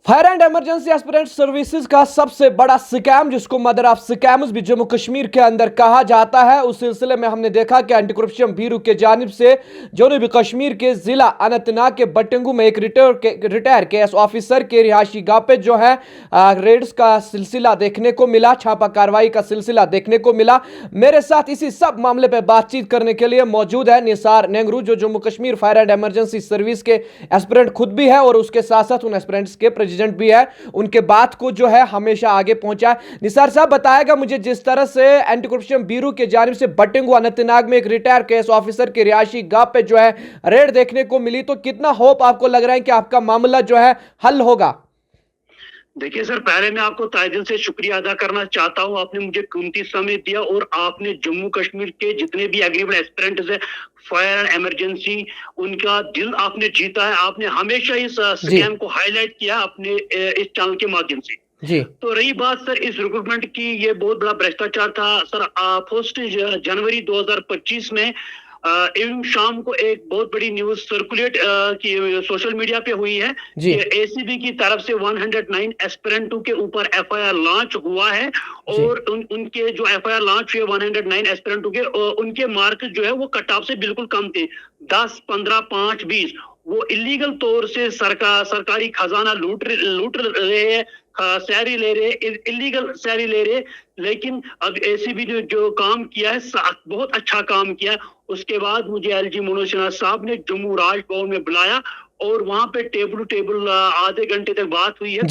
Fire and emergency aspirant services का सबसे बड़ा स्कैम, जिसको मदर ऑफ स्कैम्स भी जम्मू कश्मीर के अंदर कहा जाता है, उस सिलसिले में हमने देखा कि एंटी करप्शन ब्यूरो के जानिब से जनूबी कश्मीर के जिला अनंतनाग के बटंगू में एक रिटायर केएस ऑफिसर के रिहायशी गाह पे जो है रेड्स का सिलसिला देखने को मिला, छापा कार्रवाई का सिलसिला देखने को मिला। मेरे साथ इसी सब मामले पर बातचीत करने के लिए मौजूद है निसार नेंगरू, जो Jammu Kashmir fire and emergency service के एस्पिरेंट खुद भी है और उसके साथ साथ उन एस्पिरेंट्स के प्रेसिडेंट भी है। उनके बात को जो है हमेशा आगे पहुंचा। निसार साहब बताएगा मुझे, जिस तरह से एंटी करप्शन ब्यूरो के जानिब से बटंगू अनंतनाग में एक रिटायर केएस ऑफिसर के रिहायशी गाह पे जो है रेड देखने को मिली, तो कितना होप आपको लग रहा है कि आपका मामला जो है हल होगा? देखिए सर, पहले मैं आपको तहे दिल से शुक्रिया अदा करना चाहता हूं। आपने मुझे कीमती समय दिया और आपने जम्मू कश्मीर के जितने भी एग्रीबल एस्पिरेंट्स है फायर एंड इमरजेंसी, उनका दिल आपने जीता है। आपने हमेशा इस स्कैम को हाईलाइट किया अपने इस चैनल के माध्यम से। जी। तो रही बात सर इस रिक्रूटमेंट की, ये बहुत बड़ा भ्रष्टाचार था सर। 1 जनवरी 2025 में इन शाम को एक बहुत बड़ी न्यूज सर्कुलेट की सोशल मीडिया पे हुई है कि एसीबी की तरफ से 109 एस्पिरेंटों के ऊपर एफआईआर लॉन्च हुआ है और उनके जो एफआईआर लॉन्च हुए 109 एस्पिरेंटों के, उनके मार्क्स जो है वो कट ऑफ से बिल्कुल कम थे, 10, 15, 5, 20। वो इलीगल तौर से सरकारी खजाना लूट रहे हैं, सैलरी ले रहे, इलीगल सैलरी ले रहे। लेकिन अब एसीबी ने जो काम किया है बहुत अच्छा काम किया। उसके बाद मुझे एलजी मनोज सिन्हा साहब ने जम्मू राजभवन में बुलाया और वहां पे टेबल टेबल आधे घंटे तक बात हुई है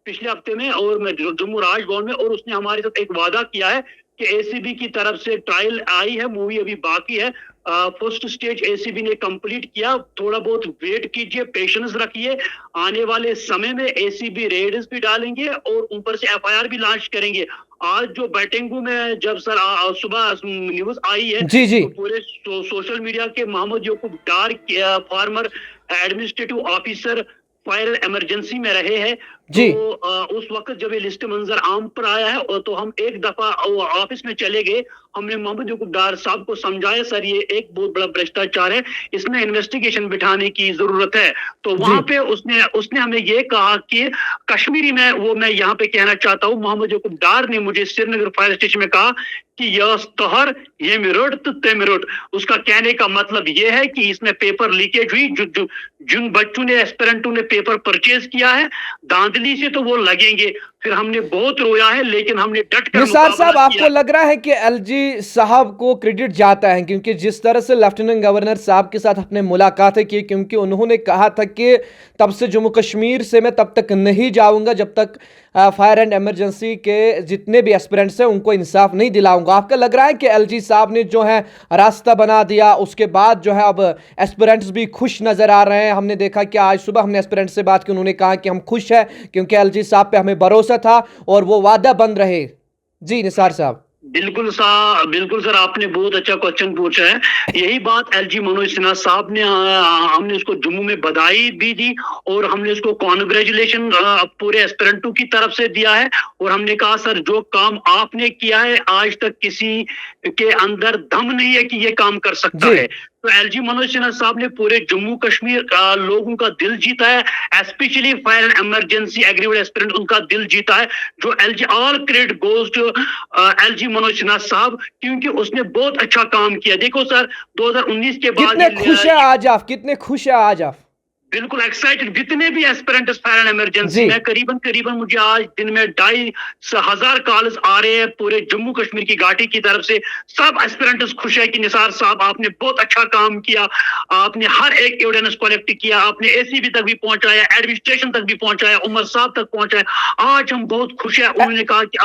पिछले हफ्ते में और मैं जम्मू राजभवन में, और उसने हमारे साथ एक वादा किया है कि एसीबी की तरफ से ट्रायल आई है, मूवी अभी बाकी है। फर्स्ट स्टेज एसीबी ने कंप्लीट किया, थोड़ा बहुत वेट कीजिए, पेशेंस रखिए। आने वाले समय में एसीबी रेड्स भी डालेंगे और ऊपर से एफआईआर भी लॉन्च करेंगे। आज जो बैटिंगू में जब सर सुबह न्यूज आई है जी। तो पूरे सोशल मीडिया के Mohammad Yaqub Dar former administrative officer fire emergency में रहे हैं, तो उस वक्त जब ये लिस्ट मंजर आम पर आया है और तो हम एक दफा ऑफिस में चले गए। हमने मोहम्मद याकूब डार साहब को समझाया, सर ये एक बहुत बड़ा भ्रष्टाचार है, इसमें इन्वेस्टिगेशन बिठाने की जरूरत है। तो वहां पे उसने हमें ये कहा कि कश्मीरी में, वो मैं यहाँ पे कहना चाहता हूँ, मोहम्मद याकूब डार ने मुझे श्रीनगर फायर स्टेशन में कहा कि यस तहर ये मिरोट ते मिरोट। उसका कहने का मतलब ये है कि इसमें पेपर लीकेज हुई, जिन बच्चों ने एस्पिरेंटों ने पेपर परचेज किया है धांधली से तो वो लगेंगे। फिर हमने बहुत रोया है लेकिन हमने डट कर निसार साहब, आपको लग रहा है कि एलजी साहब को क्रेडिट जाता है? क्योंकि जिस तरह से लेफ्टिनेंट गवर्नर साहब के साथ अपने मुलाकातें की, क्योंकि उन्होंने कहा था कि तब से जम्मू कश्मीर से मैं तब तक नहीं जाऊंगा जब तक फायर एंड इमरजेंसी के जितने भी एस्पिरेंट्स हैं उनको इंसाफ नहीं दिलाऊंगा। आपका लग रहा है कि एलजी साहब ने जो है रास्ता बना दिया, उसके बाद जो है अब एस्पिरेंट्स भी खुश नजर आ रहे हैं? हमने देखा कि आज सुबह हमने एस्पिरेंट्स से बात की, उन्होंने कहा कि हम खुश हैं क्योंकि एलजी साहब पे हमें भरोसा था और वो वादा बंद रहे। जी निसार साहब। बिल्कुल सर, आपने बहुत अच्छा क्वेश्चन पूछा है। यही बात एलजी मनोज सिन्हा साहब ने, हमने उसको जम्मू में बधाई भी दी और हमने उसको कॉन्ग्रेचुलेशन पूरे एस्पिरेंटों की तरफ से दिया है। और हमने कहा सर जो काम आपने किया है आज तक किसी के अंदर दम नहीं है कि ये काम कर सकता है। तो एलजी मनोज सिन्हा साहब ने पूरे जम्मू कश्मीर लोगों का दिल जीता है, specially fire and emergency agreeable aspirant उनका दिल जीता है। जो LG, all credit goes to LG Manoj Sinha साहब, क्योंकि उसने बहुत अच्छा काम किया। देखो सर 2019 के बाद कितने खुश है आज आप? कितने खुश है आज आप? बिल्कुल एक्साइटेड। जितने भी एस्पिरेंट्स फायर एंड इमरजेंसी में, करीबन मुझे आज दिन में 2,500 कॉल्स आ रहे हैं पूरे जम्मू कश्मीर की घाटी की तरफ से। सब एस्पिरेंट्स खुश है कि निसार साहब आपने बहुत अच्छा काम किया, आपने हर एक एविडेंस कलेक्ट किया, आपने एसीबी तक भी पहुंचाया, एडमिनिस्ट्रेशन तक भी पहुंचाया, उमर साहब तक पहुंचाया। आज हम बहुत खुश है। उन्होंने कहा कि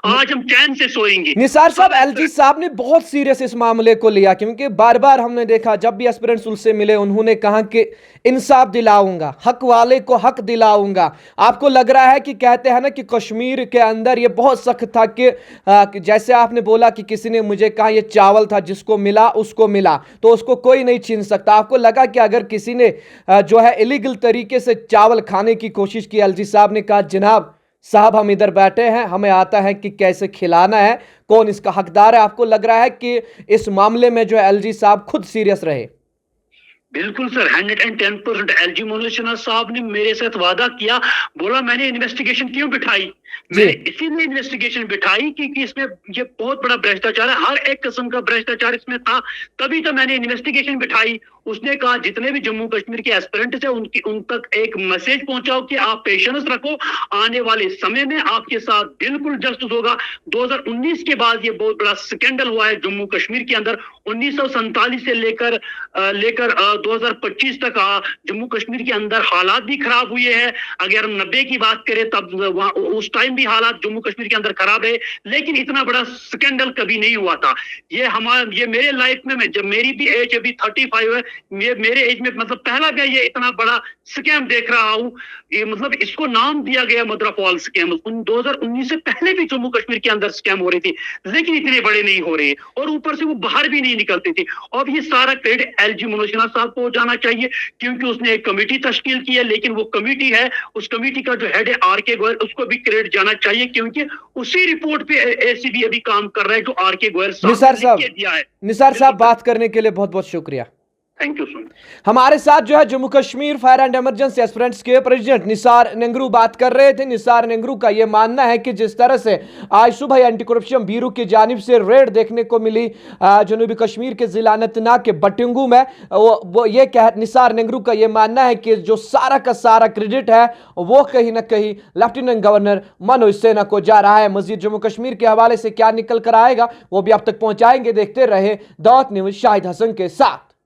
आज हम चैन से सोएंगे। निसार साहब, एलजी साहब ने बहुत सीरियस इस मामले को लिया, क्योंकि बार बार हमने देखा जब भी एस्पिरेंट्स उनसे मिले उन्होंने कहा कि इंसाफ दिलाऊंगा, हक वाले को हक दिलाऊंगा। आपको लग रहा है कि कहते हैं ना कि कश्मीर के अंदर ये बहुत सख्त था कि जैसे आपने बोला कि किसी ने मुझे कहा ये चावल था, जिसको मिला उसको मिला, तो उसको कोई नहीं छीन सकता। आपको लगा कि अगर किसी ने जो है इलीगल तरीके से चावल खाने की कोशिश की, एलजी साहब ने कहा जनाब साहब हम इधर बैठे हैं, हमें आता है कि कैसे खिलाना है, कौन इसका हकदार है? आपको लग रहा है कि इस मामले में जो एलजी साहब खुद सीरियस रहे? बिल्कुल सर, 110% एलजी मनोज साहब ने मेरे साथ वादा किया, बोला मैंने इन्वेस्टिगेशन क्यों बिठाई? जी। मैंने इसीलिए इन्वेस्टिगेशन बिठाई कि इसमें ये बहुत बड़ा भ्रष्टाचार है, हर एक किस्म का भ्रष्टाचार इसमें था, तभी तो मैंने इन्वेस्टिगेशन बिठाई। उसने कहा जितने भी जम्मू कश्मीर के एस्पिरेंट्स हैं उन तक एक मैसेज पहुंचाओ कि आप पेशेंस रखो, आने वाले समय में आपके साथ बिल्कुल जस्टिस होगा। 2019 के बाद ये बहुत बड़ा स्कैंडल हुआ है जम्मू कश्मीर के अंदर। 1947 से लेकर 2025 तक जम्मू कश्मीर के अंदर हालात भी खराब हुए हैं। अगर हम 90 की बात करें तब वहां उस टाइम भी हालात जम्मू कश्मीर के अंदर खराब है, लेकिन इतना बड़ा स्कैंडल कभी नहीं हुआ था। ये मेरे लाइफ में जब मेरी भी एज अभी 35 है, मेरे एज में मतलब पहला मैं ये इतना बड़ा स्कैम देख रहा हूँ। ये मतलब इसको नाम दिया गया मदरा फॉल स्कैम। 2019 से पहले भी जम्मू कश्मीर के अंदर स्कैम हो रही थी, लेकिन इतने बड़े नहीं हो रहे और ऊपर से वो बाहर भी नहीं निकलते थे। अब ये सारा क्रेडिट एलजी मनोज सिन्हा साहब को जाना चाहिए, क्योंकि उसने एक कमेटी तश्कील की है, लेकिन वो कमेटी है, उस कमेटी का जो हेड है आर.के. गोयल, उसको भी क्रेडिट जाना चाहिए, क्योंकि उसी रिपोर्ट पे एसीबी अभी काम कर रहा है जो आर.के. गोयल निसार साहब ने साहब, दिया है। निसार साहब बात करने के लिए बहुत बहुत शुक्रिया। Thank you so much. हमारे साथ जो है Jammu Kashmir fire and emergency aspirants के प्रेसिडेंट निसार नेंगरू बात कर रहे थे। निसार नेंगरू का यह मानना है कि जिस तरह से आज सुबह एंटी करप्शन ब्यूरो की जानिब से रेड देखने को मिली जनूबी कश्मीर के जिला अनंतनाग के बटिंगू में, वो ये निसार नेंगरू का यह मानना है कि जो सारा का सारा क्रेडिट है वो कहीं ना कहीं लेफ्टिनेंट गवर्नर मनोज सिन्हा को जा रहा है। मजीद जम्मू कश्मीर के हवाले से क्या निकल कर आएगा वो भी आप तक पहुंचाएंगे। देखते रहे दावत न्यूज शाहिद हसन के साथ।